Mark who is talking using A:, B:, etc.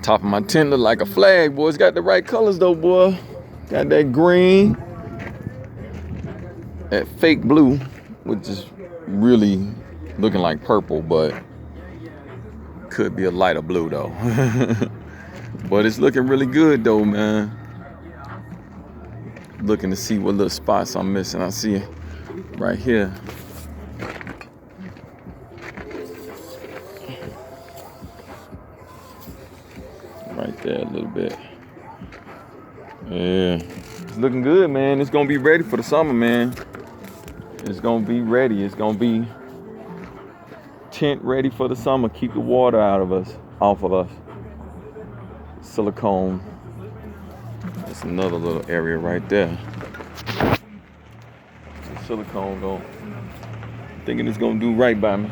A: Top of my tent look like a flag, boy. It's got the right colors though, boy. Got that green, that fake blue, which is really looking like purple, but could be a lighter blue though. But it's looking really good though, man. Looking to see what little spots I'm missing. I see it right here. Right there a little bit. Yeah. It's looking good, man. It's gonna be ready for the summer, man. It's gonna be ready. It's gonna be tent ready for the summer. Keep the water off of us. Silicone. That's another little area right there. Silicone though. Thinking it's gonna do right by me.